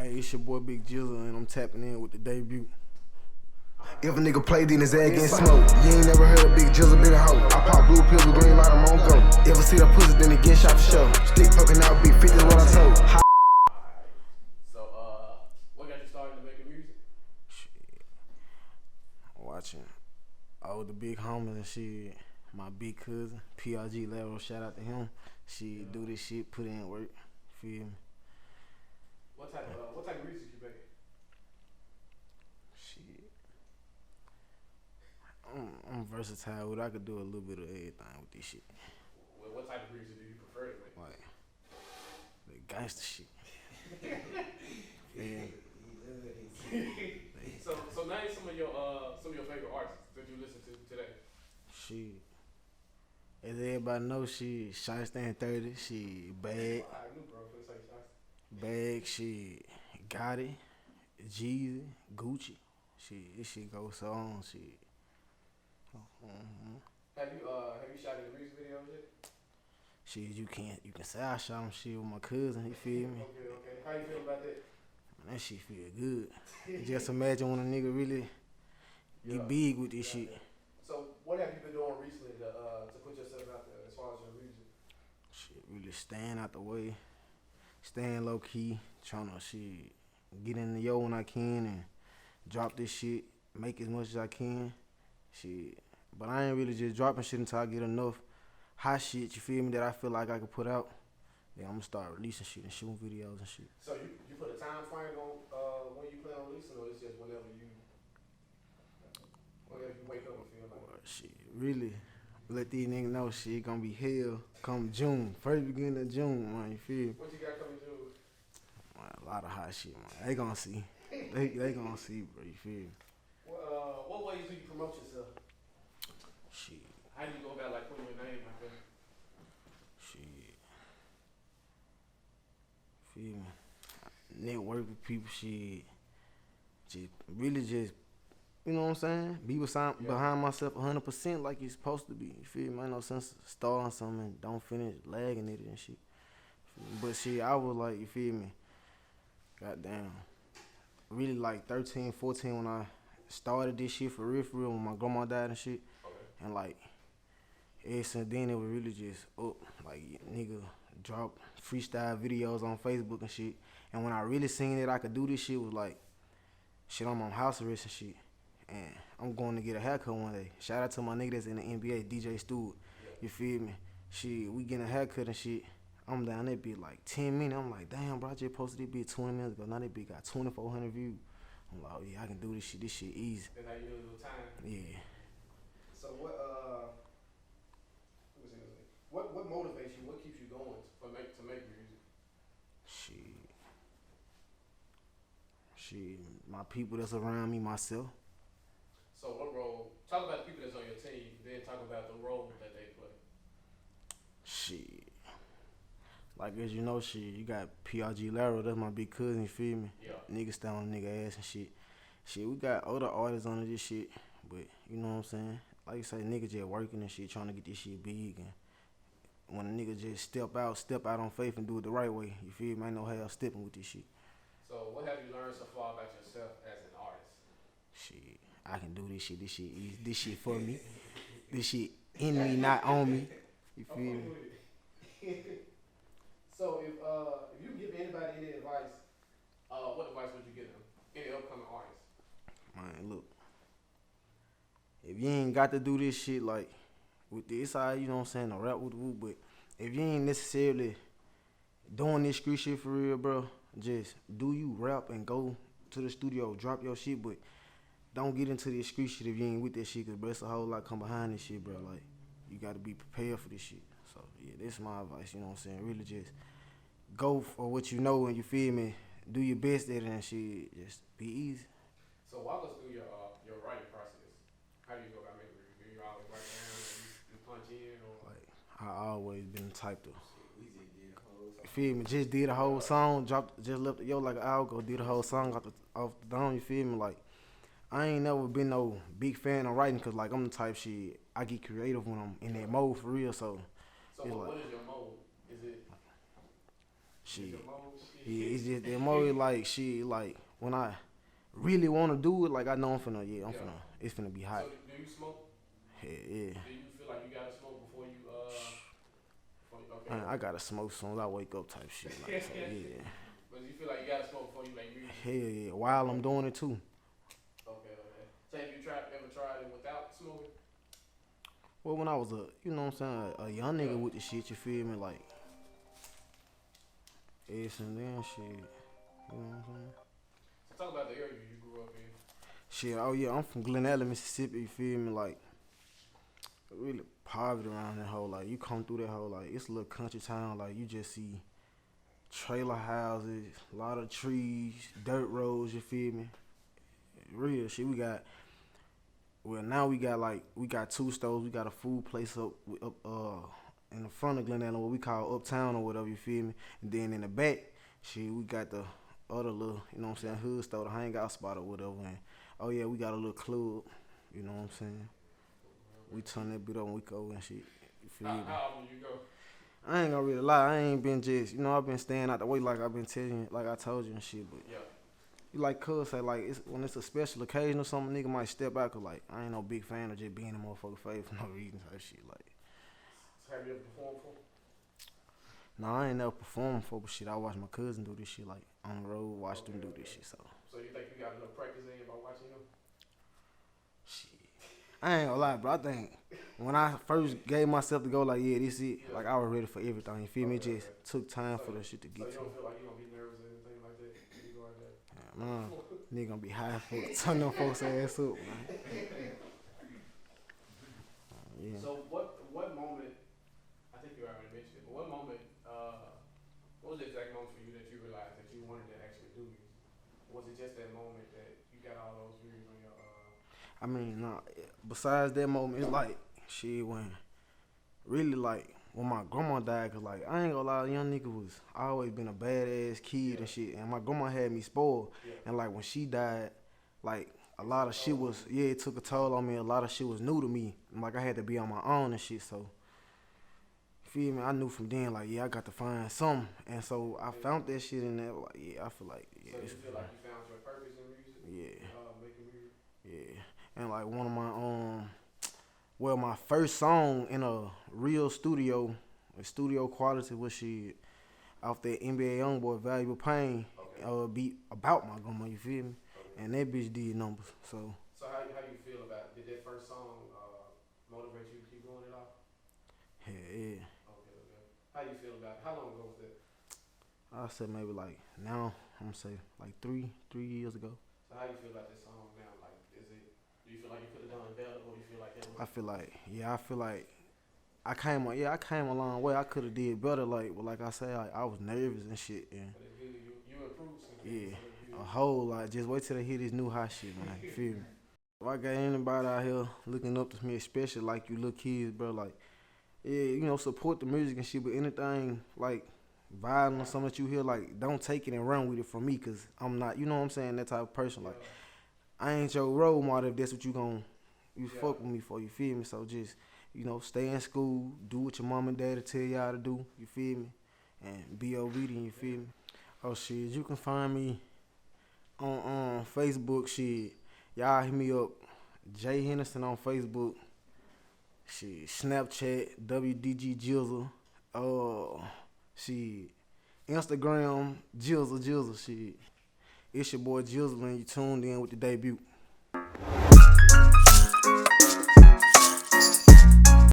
Hey, it's your boy Big Jizzle, and I'm tapping in with the debut. If a nigga played in his ass getting smoked, you ain't never heard a Big Jizzle been a hoe. I pop blue pills with green light, I'm on go. If I see that pussy, then it get shot for show. Stick poking out, big 50 is what I told. So, what got you started to making music? Shit. Watching all the big homies and shit. My big cousin, PRG Laro, shout out to him. She do this shit, put in work. Feel me? What type of music you make? Shit. I'm versatile with it. I could do a little bit of everything with this shit. What type of music do you prefer to make? Like the gangster shit. Yeah. So name some of your favorite artists that you listen to today. Shit. As everybody knows, she Shiesty 30, she Bag, I knew, bro. Let's say shots. Bag, she Gotti, Jeezy, Gucci. Shit, this shit goes so on, shit. Have you shot any music videos yet? Shit, you can say I shot him shit with my cousin, you feel me? Okay. How you feel about that? Man, that shit feel good. Just imagine when a nigga really get big with this shit. So what have you been doing recently to put yourself out there as far as your music? Shit, really staying out the way, staying low key, trying to shit, get in the yo when I can and drop this shit, make as much as I can. Shit. But I ain't really just dropping shit until I get enough hot shit, you feel me, that I feel like I can put out. Then I'm gonna start releasing shit and shooting videos and shit. So you put a time frame on when you plan on releasing, or it's just whenever you wake up and feel like Well, shit, really let these niggas know shit gonna be hell come June. First beginning of June, man, you feel me? what you got coming June? Man, a lot of hot shit, man. They gonna see. They gonna see, bro, you feel me? What ways do you promote yourself? Shit. How do you go about like putting your name out there? Shit. Feel me? Network with people, shit. Just really just, you know what I'm saying? Be behind myself 100% like it's supposed to be. You feel me? Ain't no sense starting something and don't finish lagging it and shit. But shit, I was like, you feel me? Goddamn. Really like 13, 14 when I started this shit for real when my grandma died and shit. Okay. And like, ever since then it was really just up. Like, nigga drop freestyle videos on Facebook and shit. And when I really seen that I could do this shit was like, shit, I'm on house arrest and shit. And I'm going to get a haircut one day. Shout out to my nigga that's in the NBA, DJ Stewart. You feel me? Shit, we getting a haircut and shit. I'm down that bitch like 10 minutes. I'm like, damn, bro, I just posted this bitch 20 minutes ago. Now that bitch got 2,400 views. I'm like, oh yeah, I can do this shit. This shit easy. That's how you do a little time. Yeah. So what motivates you? What keeps you going to make music? Shit, my people that's around me, myself. So what role? Talk about the people that's on your team. Then talk about the role that they play. Shit. Like, as you know, shit, you got PRG Laro, that's my big cousin, you feel me? Yeah. Niggas stand on nigga ass and shit. Shit, we got other artists on this shit, but you know what I'm saying? Like you say, niggas just working and shit, trying to get this shit big. And when a nigga just step out on faith and do it the right way, you feel me? Ain't no hell stepping with this shit. So what have you learned so far about yourself as an artist? Shit, I can do this shit. This shit easy. This shit for me. This shit in me, not on me. You feel me? So if you give anybody any advice, what advice would you give them? Any upcoming artists? Man, look. If you ain't got to do this shit like with this side, you know what I'm saying, the rap with the woo, but if you ain't necessarily doing this street shit for real, bro, just do you rap and go to the studio, drop your shit, but don't get into this street shit if you ain't with that shit, cause bro, it's a whole lot come behind this shit, bro. Like, you gotta be prepared for this shit. So yeah, this is my advice, you know what I'm saying? Really just go for what you know and you feel me, do your best at it and shit, just be easy. So walk us through your writing process. How do you go about making music? Do you always write down or you punch in or Like, I always been the type to, you feel me, just did a whole song, just left it like an hour ago, did a whole song off the dome, you feel me? Like, I ain't never been no big fan of writing, cause like I'm the type shit, I get creative when I'm in that mode for real, so So it's what like, is your mode? Is it shit. your mode? Yeah, it's just that more like shit. Like when I really want to do it, like I know I'm finna. Yeah, I'm Yeah. finna. It's finna be hot. So do you smoke? Yeah, yeah. Do you feel like you gotta smoke before you okay? Man, I gotta smoke as soon as I wake up, type shit. Like, so, yeah. But you feel like you gotta smoke before you make music? Hell yeah. While I'm doing it too. Okay. So have you ever tried it without smoking? Well, when I was you know what I'm saying, a young nigga with the shit, you feel me? Like, it's and then shit. You know what I'm saying? So talk about the area you grew up in. Shit, oh yeah, I'm from Glen Ellen, Mississippi, you feel me? Like, really poverty around that whole, like, you come through that whole, like, it's a little country town, like, you just see trailer houses, a lot of trees, dirt roads, you feel me? Real shit, now we got 2 stores, we got a food place up in the front of Glen Ellen, what we call Uptown or whatever, you feel me? And then in the back, shit, we got the other little, you know what I'm saying, hood store, the hangout spot or whatever, and oh yeah, we got a little club, you know what I'm saying? We turn that bit on, we go and shit, you feel me? How often you go? I ain't gonna really lie, I ain't been just, you know, I've been staying out the way like I've been telling you, like I told you and shit, but Yeah. you like cuz say, like, when it's a special occasion or something, nigga might step out, cause like, I ain't no big fan of just being in a motherfucker's face for no reason type shit, like. So have you ever performed for? Nah, I ain't never performed before, but shit, I watch my cousin do this shit, like, on the road, watch them do this shit, so. So you think you got enough practice in by watching him? Shit. I ain't gonna lie, bro. I think when I first gave myself to go, like, yeah, this it, like, I was ready for everything. You feel me? It just took time for the shit to So get you to don't me. feel like you gonna be nervous or anything like that when you go out there? Yeah, man, nigga gonna be high for turn them folks ass up, man. Yeah. So what moment? I think you already mentioned it, but what moment? What was the exact moment for you that you realized that you wanted to actually do music? Was it just that moment that you got all those views on your? I mean, nah, besides that moment, it's like, shit, really, like, when my grandma died, cause, like, I ain't gonna lie, young nigga I always been a badass kid and shit, and my grandma had me spoiled, and, like, when she died, like, a lot of shit was, yeah, it took a toll on me, a lot of shit was new to me, and, like, I had to be on my own and shit, so, feel me, I knew from then, like, yeah, I got to find something, and so, I found that shit in there, like, yeah, I feel like, yeah. So you feel like you found your purpose in music? Yeah. Making music? Yeah, and like one of my my first song in a real studio quality was shit off that NBA YoungBoy Valuable Pain, beat about my grandma. You feel me? Okay. And that bitch did numbers. So how you feel about it? Did that first song motivate you to keep going it off? yeah. Okay. How you feel about it? How long ago was that? I said maybe like now I'm gonna say like three years ago. So how you feel about this song now? Like, do you feel like you could have done it better, or you feel like that was? I feel like I came a long way. I could have did better. Like, but like I said, like, I was nervous and shit. And But it's good. You improved since then. yeah, So it's good. a whole lot. Just wait till they hear this new hot shit, man. You feel me? If I got anybody out here looking up to me, especially like you little kids, bro, like, yeah, you know, support the music and shit, but anything like violent or something that you hear, like, don't take it and run with it from me, cause I'm not, you know what I'm saying, that type of person. Like, I ain't your role model if that's what you fuck with me for, you feel me? So just, you know, stay in school, do what your mom and daddy tell y'all to do, you feel me? And be obedient, you feel me? Oh shit, you can find me on Facebook, shit. Y'all hit me up, Jay Henderson on Facebook. Shit, Snapchat, WDG Jizzle. Shit, Instagram, Jizzle, shit. It's your boy Jizzle and you tuned in with the debut.